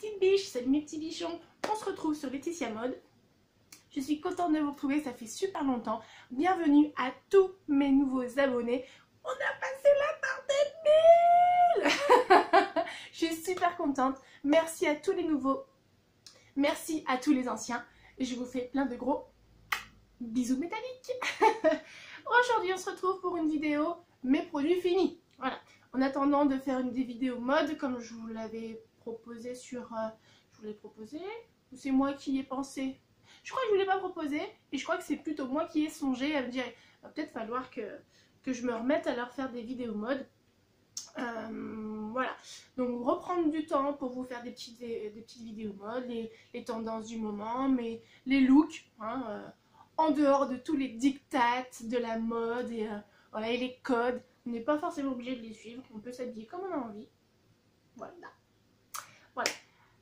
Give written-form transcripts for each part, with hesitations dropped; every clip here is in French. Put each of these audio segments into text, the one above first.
petites biches, salut mes petits bichons. On se retrouve sur Laetitia Mode. Je suis contente de vous retrouver, ça fait super longtemps. Bienvenue à tous mes nouveaux abonnés. On a passé la barre des 1000. Je suis super contente. Merci à tous les nouveaux. Merci à tous les anciens. Et je vous fais plein de gros bisous métalliques. Aujourd'hui, on se retrouve pour une vidéo mes produits finis. Voilà. En attendant de faire des vidéos mode, comme je vous l'avais proposé sur... je vous l'ai proposé ou c'est moi qui y ai pensé? Je crois que je ne vous l'ai pas proposé et je crois que c'est plutôt moi qui ai songé à me dire il va peut-être falloir que je me remette à leur faire des vidéos mode. Voilà, donc reprendre du temps pour vous faire des petites vidéos mode, les tendances du moment, mais les looks, hein, en dehors de tous les dictats de la mode et, voilà, et les codes. On n'est pas forcément obligé de les suivre, on peut s'habiller comme on a envie. Voilà. Voilà.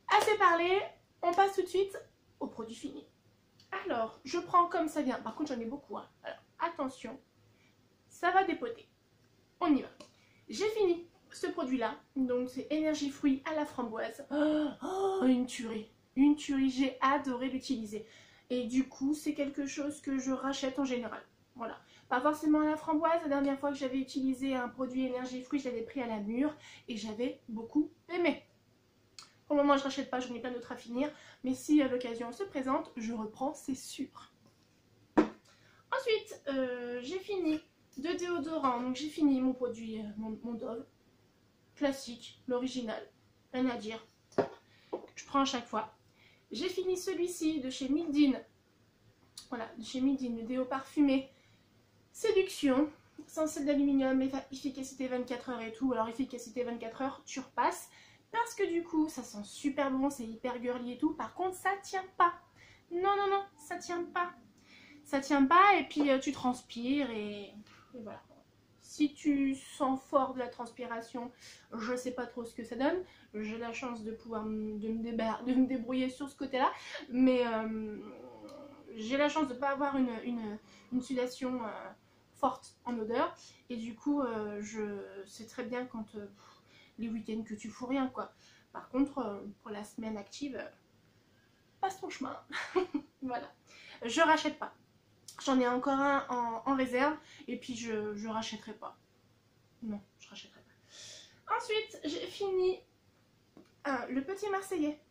Assez parlé, on passe tout de suite aux produits finis. Alors, je prends comme ça vient. Par contre, j'en ai beaucoup. Hein. Alors, attention, ça va dépoter. On y va. J'ai fini ce produit-là. Donc, c'est énergie fruits à la framboise. Oh, une tuerie. Une tuerie. J'ai adoré l'utiliser. Et du coup, c'est quelque chose que je rachète en général. Voilà. Pas forcément à la framboise. La dernière fois que j'avais utilisé un produit énergie fruits, je l'avais pris à la mûre. Et j'avais beaucoup aimé. Pour le moment, je ne rachète pas, j'en ai plein d'autres à finir. Mais si l'occasion se présente, je reprends, c'est sûr. Ensuite, j'ai fini de déodorant. Donc j'ai fini mon produit, mon Dove. Classique, l'original. Rien à dire. Je prends à chaque fois. J'ai fini celui-ci de chez Mildin. Voilà, de chez Mildin, le déo parfumé. Séduction. Sans sel d'aluminium, efficacité 24 heures et tout. Alors efficacité 24 heures, tu repasses. Parce que du coup, ça sent super bon, c'est hyper girly et tout. Par contre, ça tient pas. Non, non, non, ça tient pas. Ça tient pas et puis tu transpires et voilà. Si tu sens fort de la transpiration, je sais pas trop ce que ça donne. J'ai la chance de pouvoir de me débrouiller sur ce côté-là. Mais j'ai la chance de ne pas avoir une sudation forte en odeur. Et du coup, je sais très bien quand... les week-ends que tu fous rien quoi. Par contre, pour la semaine active, passe ton chemin. Voilà. Je rachète pas. J'en ai encore un en réserve et puis je rachèterai pas. Non, je rachèterai pas. Ensuite, j'ai fini le Petit Marseillais.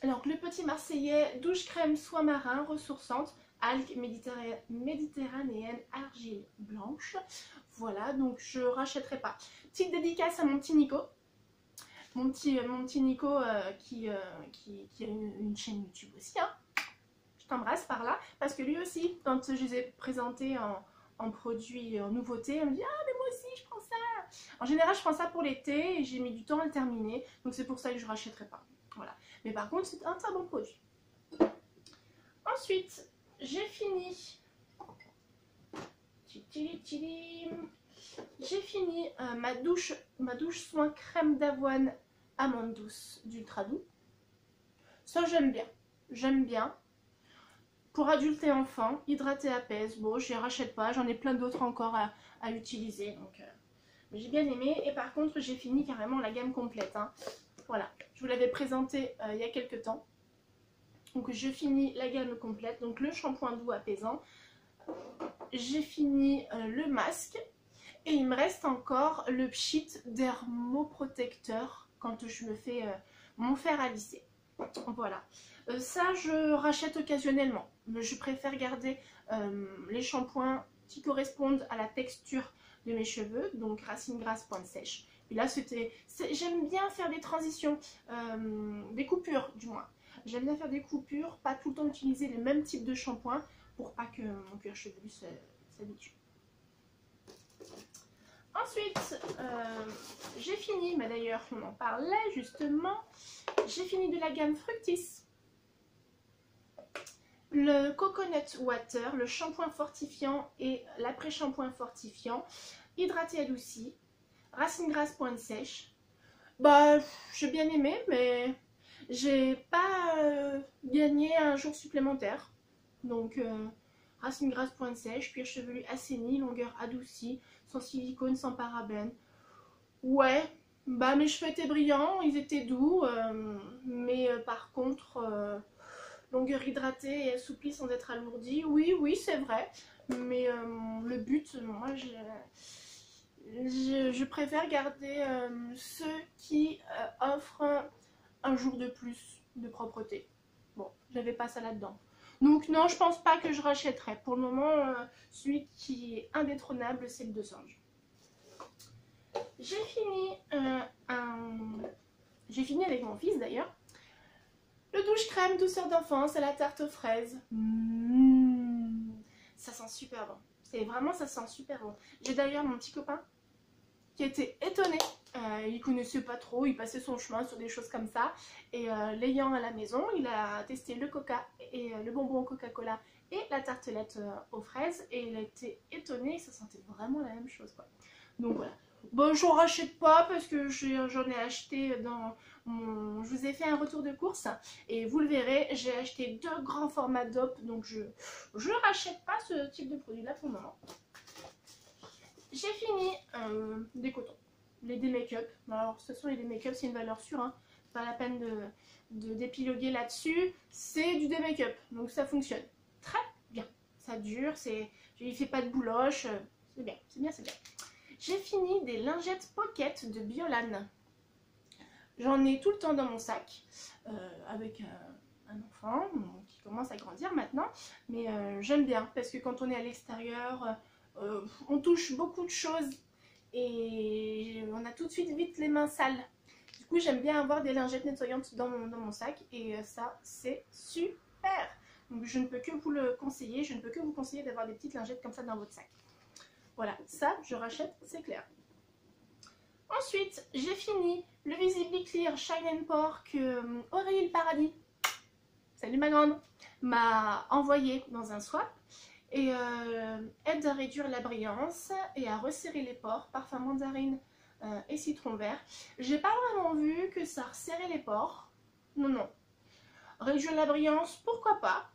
Alors, le Petit Marseillais, douche crème soie marin, ressourçante, algues méditerranéenne, argile blanche. Voilà, donc je rachèterai pas. Petite dédicace à mon petit Nico. Mon petit Nico qui a une chaîne YouTube aussi. Hein. Je t'embrasse par là. Parce que lui aussi, quand je les ai présentés en produits, en nouveautés, il me dit « Ah, mais moi aussi, je prends ça !» En général, je prends ça pour l'été et j'ai mis du temps à le terminer. Donc c'est pour ça que je ne rachèterai pas. Voilà. Mais par contre, c'est un très bon produit. Ensuite, j'ai fini... J'ai fini ma douche soin crème d'avoine amande douce d'Ultra Doux. Ça j'aime bien. J'aime bien. Pour adultes et enfants, hydraté apaise. Bon, je les rachète pas. J'en ai plein d'autres encore à utiliser. Donc, j'ai bien aimé. Et par contre, j'ai fini carrément la gamme complète. Hein. Voilà. Je vous l'avais présenté il y a quelques temps. Donc, je finis la gamme complète. Donc, le shampoing doux apaisant. J'ai fini le masque. Et il me reste encore le pchit dermoprotecteur quand je me fais mon fer à lisser. Voilà. Ça, je rachète occasionnellement. Mais je préfère garder les shampoings qui correspondent à la texture de mes cheveux. Donc, racine grasse, pointe sèche. Et là, j'aime bien faire des transitions, des coupures du moins. J'aime bien faire des coupures, pas tout le temps utiliser le même type de shampoing pour pas que mon cuir chevelu s'habitue. Ensuite, j'ai fini, mais d'ailleurs on en parlait justement, j'ai fini de la gamme Fructis. Le Coconut Water, le shampoing fortifiant et l'après-shampoing fortifiant, hydraté adouci, racine grasse pointe sèche. Bah, j'ai bien aimé, mais j'ai pas gagné un jour supplémentaire. Donc, racine grasse pointe sèche, cuir chevelu assaini, longueur adoucie, sans silicone, sans parabènes. Ouais, Bah, mes cheveux étaient brillants, ils étaient doux, mais par contre, longueur hydratée et assouplie sans être alourdie, oui, oui, c'est vrai. Mais le but, moi, je préfère garder ceux qui offrent un jour de plus de propreté. Bon, j'avais pas ça là-dedans. Donc non, je pense pas que je rachèterai. Pour le moment, celui qui est indétrônable, c'est le de singe. J'ai fini avec mon fils d'ailleurs. Le douche crème douceur d'enfance à la tarte aux fraises. Ça sent super bon. C'est vraiment, ça sent super bon. J'ai d'ailleurs mon petit copain qui était étonné. Il connaissait pas trop, il passait son chemin sur des choses comme ça. Et l'ayant à la maison, il a testé le coca et le bonbon Coca-Cola et la tartelette aux fraises. Et il a été étonné, ça sentait vraiment la même chose, quoi. Donc voilà. Bon, j'en rachète pas parce que j'en ai acheté dans mon... Je vous ai fait un retour de course et vous le verrez, j'ai acheté 2 grands formats DOP, donc je rachète pas ce type de produit là pour le moment. J'ai fini des cotons, les D-Make-up. Alors, de toute façon, les D-Make-up, c'est une valeur sûre, hein. Pas la peine d'épiloguer là-dessus. C'est du D-Make-up, donc ça fonctionne très bien. Ça dure, il ne fait pas de bouloche, c'est bien, c'est bien, c'est bien. J'ai fini des lingettes Pocket de Biolan. J'en ai tout le temps dans mon sac, avec un enfant qui commence à grandir maintenant. Mais j'aime bien, parce que quand on est à l'extérieur, on touche beaucoup de choses et on a tout de suite vite les mains sales. Du coup, j'aime bien avoir des lingettes nettoyantes dans mon sac et ça, c'est super. Donc, je ne peux que vous le conseiller, je ne peux que vous conseiller d'avoir des petites lingettes comme ça dans votre sac. Voilà, ça, je rachète, c'est clair. Ensuite, j'ai fini le Visibly Clear Shine and Pore que Aurélie le Paradis, salut ma grande, m'a envoyé dans un swap. Et aide à réduire la brillance et à resserrer les pores, parfum mandarine et citron vert. J'ai pas vraiment vu que ça resserrait les pores. Non, non. Réduire la brillance, pourquoi pas.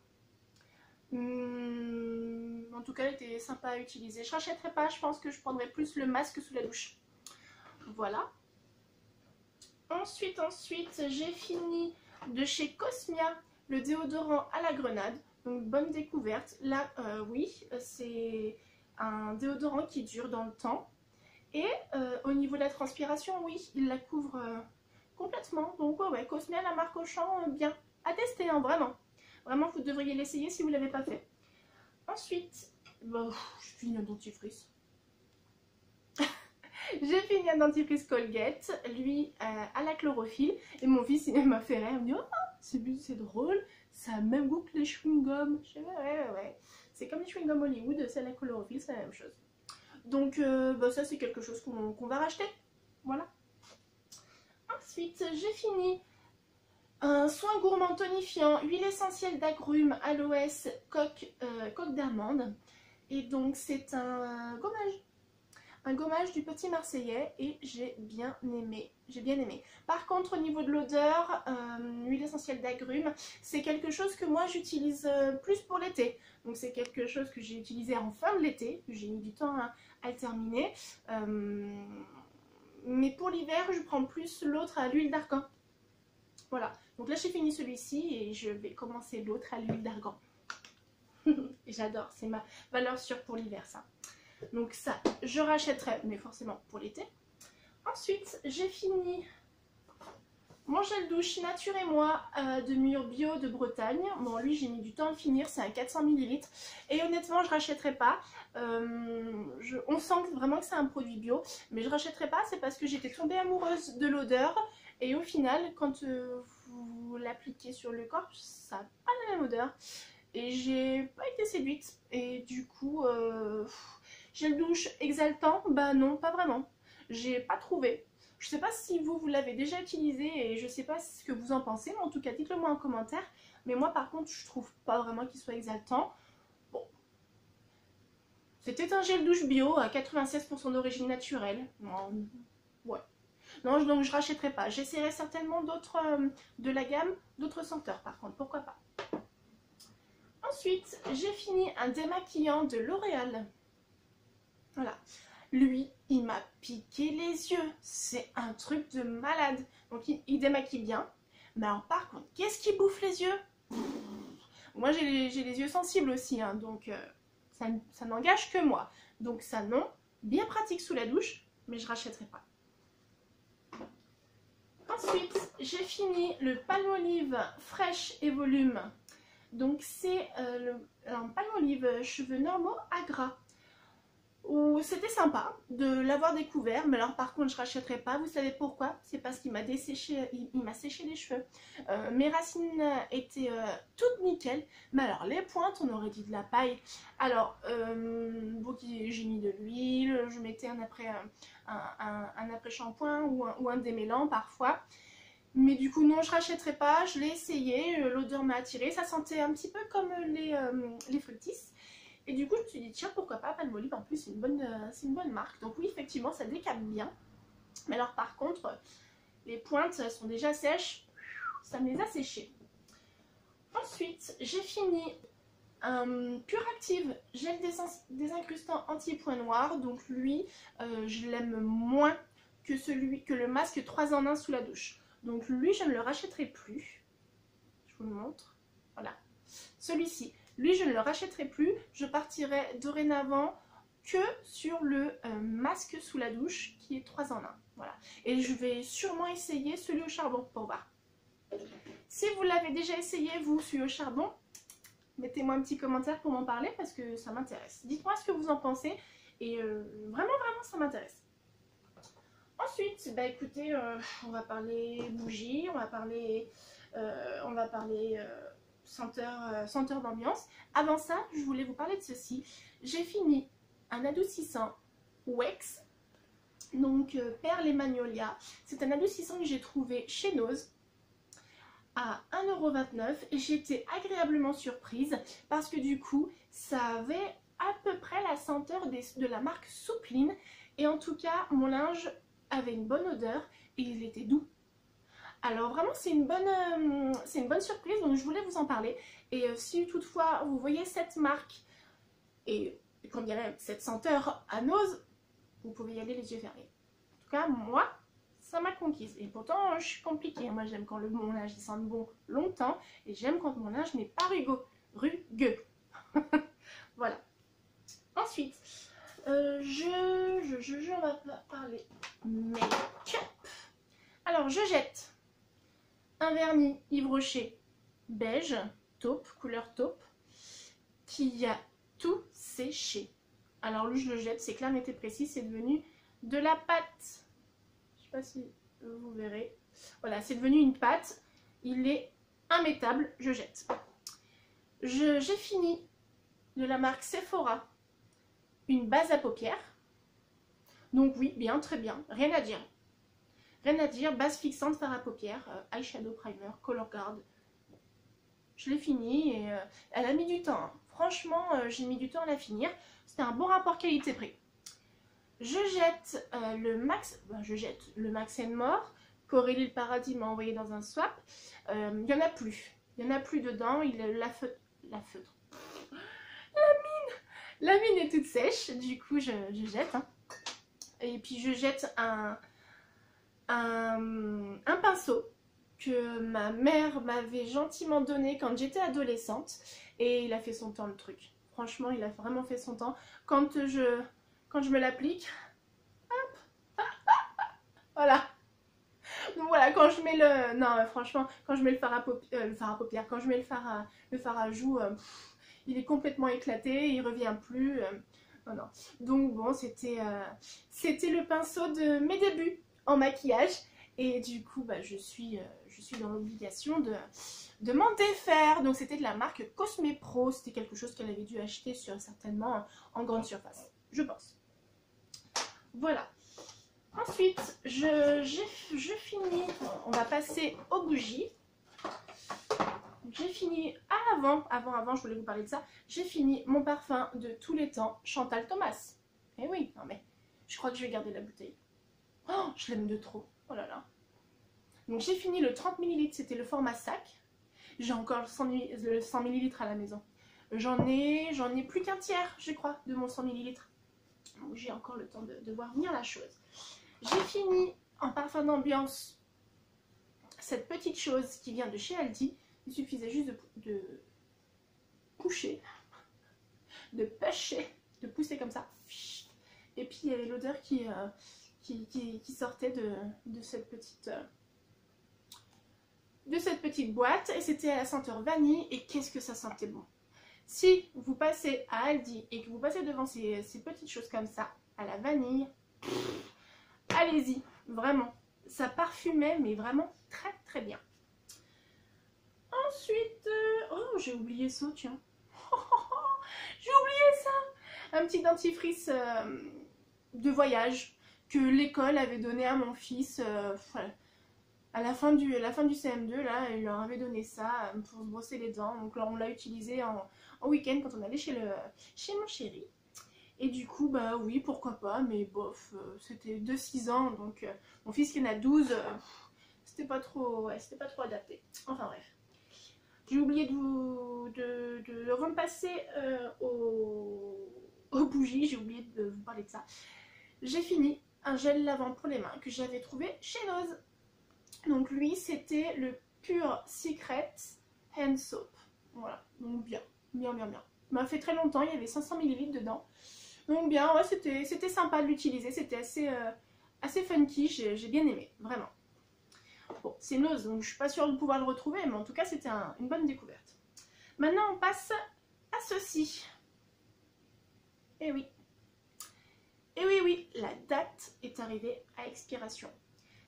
En tout cas, elle était sympa à utiliser. Je rachèterai pas, je pense que je prendrai plus le masque sous la douche. Voilà. Ensuite, j'ai fini de chez Cosmia le déodorant à la grenade. Donc bonne découverte. Là, oui, c'est un déodorant qui dure dans le temps. Et au niveau de la transpiration, oui, il la couvre complètement. Donc ouais, Cosmia, la marque Auchan, bien. À tester, hein, vraiment. Vraiment, vous devriez l'essayer si vous ne l'avez pas fait. Ensuite, bon, je finis un dentifrice. J'ai fini un dentifrice Colgate, lui à la chlorophylle. Et mon fils, il m'a fait rire. Il me dit, oh, c'est drôle. Ça a même goût que les chewing-gums. Je dis, ouais. C'est comme les chewing-gums Hollywood, c'est la chlorophylle, c'est la même chose. Donc, bah, ça, c'est quelque chose qu'on va racheter. Voilà. Ensuite, j'ai fini un soin gourmand tonifiant, huile essentielle d'agrumes, aloès, coque d'amande. Et donc, c'est un gommage du Petit Marseillais et j'ai bien aimé. Par contre, au niveau de l'odeur, huile essentielle d'agrumes, c'est quelque chose que moi j'utilise plus pour l'été. Donc c'est quelque chose que j'ai utilisé en fin de l'été, que j'ai mis du temps à le terminer. Mais pour l'hiver, je prends plus l'autre à l'huile d'argan. Voilà, donc là j'ai fini celui-ci et je vais commencer l'autre à l'huile d'argan. J'adore, c'est ma valeur sûre pour l'hiver ça. Donc ça, je rachèterai, mais forcément pour l'été. Ensuite, j'ai fini mon gel douche Nature et Moi de Mur Bio de Bretagne. Bon, lui, j'ai mis du temps à le finir, c'est un 400 ml. Et honnêtement, je rachèterai pas. On sent vraiment que c'est un produit bio, mais je rachèterai pas, c'est parce que j'étais tombée amoureuse de l'odeur. Et au final, quand vous l'appliquez sur le corps, ça n'a pas la même odeur. Et j'ai pas été séduite. Et du coup... gel douche exaltant, bah non, pas vraiment. J'ai pas trouvé. Je sais pas si vous l'avez déjà utilisé et je sais pas ce que vous en pensez, mais en tout cas dites-le moi en commentaire. Mais moi par contre je trouve pas vraiment qu'il soit exaltant. Bon. C'était un gel douche bio à 96% d'origine naturelle. Non, ouais. Non, donc je rachèterai pas. J'essaierai certainement d'autres de la gamme, d'autres senteurs par contre, pourquoi pas. Ensuite, j'ai fini un démaquillant de L'Oréal. Voilà. Lui, il m'a piqué les yeux. C'est un truc de malade. Donc il démaquille bien. Mais alors par contre, qu'est-ce qui bouffe les yeux? Moi j'ai les yeux sensibles aussi, hein, donc ça n'engage que moi. Donc ça non, bien pratique sous la douche, mais je rachèterai pas. Ensuite, j'ai fini le Palmolive Fresh et Volume. Donc c'est un Palmolive cheveux normaux à gras. C'était sympa de l'avoir découvert, mais alors par contre je rachèterai pas. Vous savez pourquoi? C'est parce qu'il m'a desséché, il m'a séché les cheveux. Mes racines étaient toutes nickel, mais alors les pointes, on aurait dit de la paille. Alors bon, j'ai mis de l'huile, je mettais un après shampoing ou un démêlant parfois. Mais du coup non, je rachèterai pas. Je l'ai essayé, l'odeur m'a attirée, ça sentait un petit peu comme les Fructis. Et du coup, je me suis dit, tiens, pourquoi pas, Palmolive, en plus, c'est une bonne marque. Donc oui, effectivement, ça décape bien. Mais alors, par contre, les pointes, elles sont déjà sèches. Ça me les a séchées. Ensuite, j'ai fini un Pure Active gel désincrustant anti-point noir. Donc lui, je l'aime moins que le masque 3 en 1 sous la douche. Donc lui, je ne le rachèterai plus. Je vous le montre. Voilà. Celui-ci. Lui, je ne le rachèterai plus. Je partirai dorénavant que sur le masque sous la douche qui est 3 en 1. Voilà. Et je vais sûrement essayer celui au charbon pour voir. Si vous l'avez déjà essayé, vous, celui au charbon, mettez-moi un petit commentaire pour m'en parler parce que ça m'intéresse. Dites-moi ce que vous en pensez et vraiment, ça m'intéresse. Ensuite, bah écoutez, on va parler bougie, on va parler senteur d'ambiance. Avant ça, je voulais vous parler de ceci. J'ai fini un adoucissant Wex, donc Perle et Magnolia. C'est un adoucissant que j'ai trouvé chez Nose à 1,29 € et j'ai été agréablement surprise parce que du coup, ça avait à peu près la senteur de la marque Soupline et en tout cas, mon linge avait une bonne odeur et il était doux. Alors vraiment c'est une bonne surprise, donc je voulais vous en parler. Et si toutefois vous voyez cette marque et quand bien même cette senteur à Nose, vous pouvez y aller les yeux fermés. En tout cas moi ça m'a conquise et pourtant je suis compliquée. Moi j'aime quand mon linge il sent bon longtemps et j'aime quand mon linge n'est pas rugueux. Voilà. Ensuite on va parler make-up. Alors je jette un vernis Yves Rocher beige, taupe, couleur taupe, qui a tout séché. Alors lui je le jette, c'est clair, net et précis, c'est devenu de la pâte. Je sais pas si vous verrez. Voilà, c'est devenu une pâte. Il est immétable, je jette. J'ai fini de la marque Sephora une base à paupières. Donc oui, bien, très bien, rien à dire. Rien à dire, base fixante, fard à paupières, eyeshadow primer, color guard. Je l'ai fini et elle a mis du temps. Hein. Franchement, j'ai mis du temps à la finir. C'était un bon rapport qualité-prix. Je jette le Max More qu'Aurélie le Paradis m'a envoyé dans un swap. Il n'y en a plus. Il n'y en a plus dedans. La feutre. La mine est toute sèche. Du coup, je jette. Hein. Et puis, je jette un pinceau que ma mère m'avait gentiment donné quand j'étais adolescente et il a fait son temps le truc. Franchement, il a vraiment fait son temps. Quand je me l'applique, hop, voilà. Donc voilà, quand je mets le... Non, franchement, quand je mets le fard à paupières, quand je mets le fard à joues, il est complètement éclaté, il revient plus. Non. Donc bon, c'était le pinceau de mes débuts en maquillage et du coup bah, je suis dans l'obligation de m'en défaire. Donc c'était de la marque Cosme Pro, c'était quelque chose qu'elle avait dû acheter certainement en grande surface, je pense. Voilà. Ensuite je finis, on va passer aux bougies. J'ai fini, avant je voulais vous parler de ça, j'ai fini mon parfum de tous les temps, Chantal Thomas. Eh oui, non mais je crois que je vais garder la bouteille. Oh, je l'aime de trop. Oh là là. Donc j'ai fini le 30 ml, c'était le format sac. J'ai encore le 100 ml à la maison. J'en ai plus qu'un tiers, je crois, de mon 100 ml. Donc j'ai encore le temps de voir venir la chose. J'ai fini en parfum d'ambiance cette petite chose qui vient de chez Aldi. Il suffisait juste de coucher, de pêcher, de pousser comme ça. Et puis il y avait l'odeur qui sortait de cette petite boîte. Et c'était à la senteur vanille. Et qu'est-ce que ça sentait bon. Si vous passez à Aldi et que vous passez devant ces petites choses comme ça, à la vanille, allez-y, vraiment. Ça parfumait, mais vraiment très très bien. Ensuite, oh j'ai oublié ça, tiens. J'ai oublié ça. Un petit dentifrice de voyage que l'école avait donné à mon fils à la fin du CM2. Là, il leur avait donné ça pour se brosser les dents. Donc là, on l'a utilisé en week-end quand on allait chez mon chéri. Et du coup, bah oui, pourquoi pas, mais bof, c'était de 6 ans, donc mon fils qui en a 12, c'était pas trop adapté. Enfin bref. J'ai oublié avant de passer aux bougies, j'ai oublié de vous parler de ça. J'ai fini un gel lavant pour les mains que j'avais trouvé chez Nose. Donc lui, c'était le Pure Secret Hand Soap. Voilà, donc bien. Il m'a fait très longtemps, il y avait 500 ml dedans. Donc bien, ouais, c'était sympa de l'utiliser, c'était assez funky, j'ai bien aimé, vraiment. Bon, c'est Nose, donc je suis pas sûre de pouvoir le retrouver, mais en tout cas c'était une bonne découverte. Maintenant on passe à ceci. Et oui. Et oui, la date est arrivée à expiration.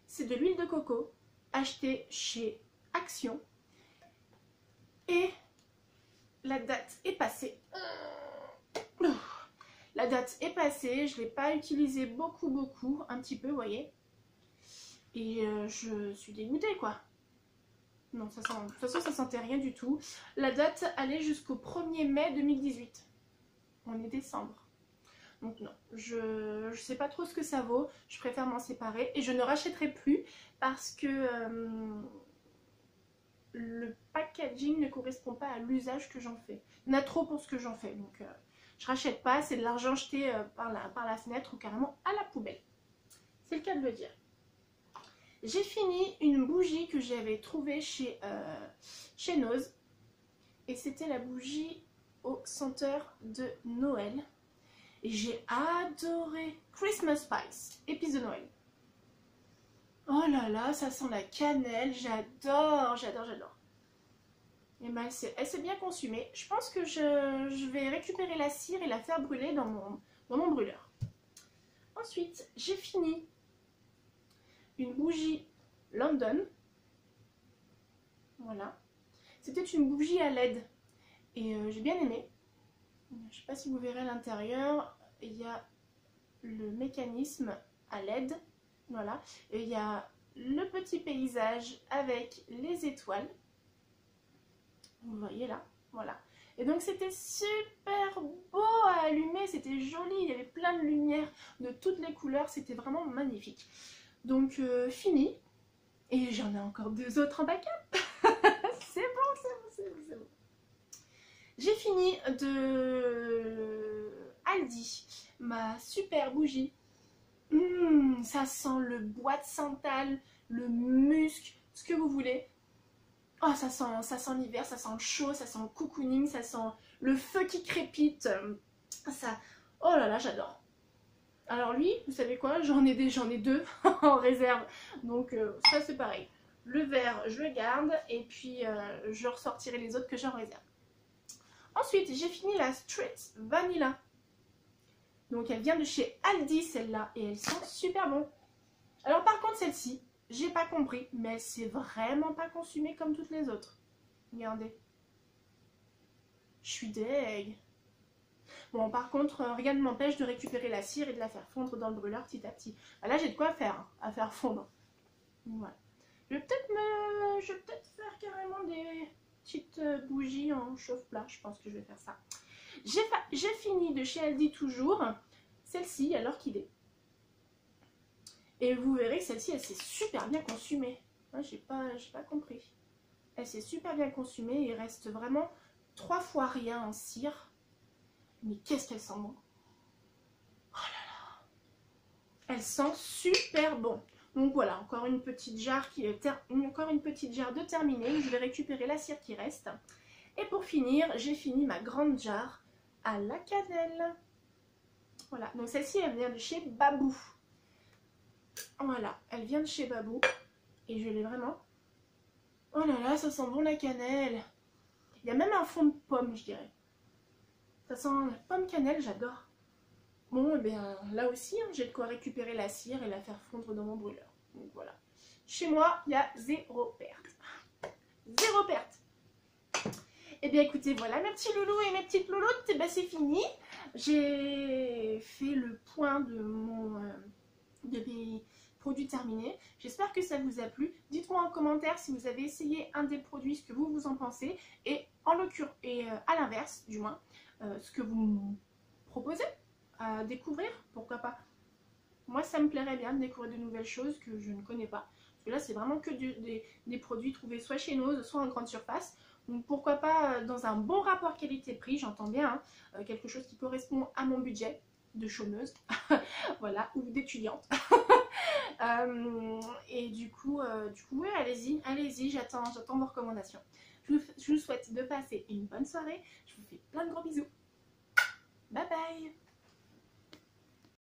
C'est de l'huile de coco, achetée chez Action. Et la date est passée. La date est passée, je ne l'ai pas utilisé beaucoup, un petit peu, vous voyez. Et je suis dégoûtée, quoi. Non, de toute façon, ça sentait rien du tout. La date allait jusqu'au 1er mai 2018. On est décembre. Donc non, je sais pas trop ce que ça vaut. Je préfère m'en séparer. Et je ne rachèterai plus parce que le packaging ne correspond pas à l'usage que j'en fais. Il y en a trop pour ce que j'en fais, donc... je rachète pas, c'est de l'argent jeté par la fenêtre ou carrément à la poubelle. C'est le cas de le dire. J'ai fini une bougie que j'avais trouvée chez Nose. Et c'était la bougie aux senteurs de Noël. Et j'ai adoré Christmas Spice, épices de Noël. Oh là là, ça sent la cannelle, j'adore. Et ben, elle s'est bien consumée. Je pense que je vais récupérer la cire et la faire brûler dans mon brûleur. Ensuite, j'ai fini une bougie London. Voilà. C'était une bougie à LED. Et j'ai bien aimé. Je ne sais pas si vous verrez à l'intérieur. Il y a le mécanisme à LED. Voilà. Et il y a le petit paysage avec les étoiles. Vous voyez là, voilà. Et donc c'était super beau à allumer, c'était joli, il y avait plein de lumière de toutes les couleurs, c'était vraiment magnifique. Donc fini, et j'en ai encore 2 autres en backup. C'est bon. J'ai fini de Aldi, ma super bougie. Ça sent le bois de santal, le musc, ce que vous voulez. Oh, ça sent l'hiver, ça sent le chaud, ça sent le cocooning, ça sent le feu qui crépite. Oh là là, j'adore. Alors lui, vous savez quoi, j'en ai 2 en réserve. Donc ça c'est pareil. Le vert, je le garde et puis je ressortirai les autres que j'ai en réserve. Ensuite, j'ai fini la Street Vanilla. Donc elle vient de chez Aldi celle-là et elle sent super bon. Alors par contre celle-ci, j'ai pas compris, mais elle s'est vraiment pas consumée comme toutes les autres. Regardez. Je suis deg. Bon, par contre, rien ne m'empêche de récupérer la cire et de la faire fondre dans le brûleur petit à petit. Bah là, j'ai de quoi faire, à faire fondre. Voilà. Je vais peut-être faire carrément des petites bougies en chauffe-plat. Je pense que je vais faire ça. J'ai fini de chez Aldi toujours. Celle-ci, alors qu'il est. Et vous verrez que celle-ci, elle s'est super bien consumée. Ouais, j'ai pas compris. Elle s'est super bien consumée. Il reste vraiment 3 fois rien en cire. Mais qu'est-ce qu'elle sent bon. Oh là Elle sent super bon. Donc voilà, encore une petite jarre de terminée. Je vais récupérer la cire qui reste. Et pour finir, j'ai fini ma grande jarre à la cannelle. Voilà, donc celle-ci, elle vient de chez Babou. Voilà, elle vient de chez Babou. Et je l'ai vraiment... Oh là là, ça sent bon la cannelle. Il y a même un fond de pomme, je dirais. Ça sent la pomme cannelle, j'adore. Bon, et bien là aussi, hein, j'ai de quoi récupérer la cire et la faire fondre dans mon brûleur. Donc voilà. Chez moi, il y a 0 perte. 0 perte. Et bien écoutez, voilà mes petits loulous et mes petites louloutes, et ben c'est fini. J'ai fait le point de mes produits terminés. J'espère que ça vous a plu. Dites-moi en commentaire si vous avez essayé un des produits, ce que vous en pensez. Et en l'occurrence, et à l'inverse, du moins, ce que vous me proposez à découvrir, pourquoi pas. Moi, ça me plairait bien de découvrir de nouvelles choses que je ne connais pas. Parce que là, c'est vraiment que des produits trouvés soit chez nous, soit en grande surface. Donc pourquoi pas dans un bon rapport qualité-prix, j'entends bien, hein, quelque chose qui correspond à mon budget de chômeuse, voilà, ou d'étudiante. Et du coup, ouais, allez-y, j'attends vos recommandations. Je vous souhaite de passer une bonne soirée. Je vous fais plein de gros bisous. Bye bye.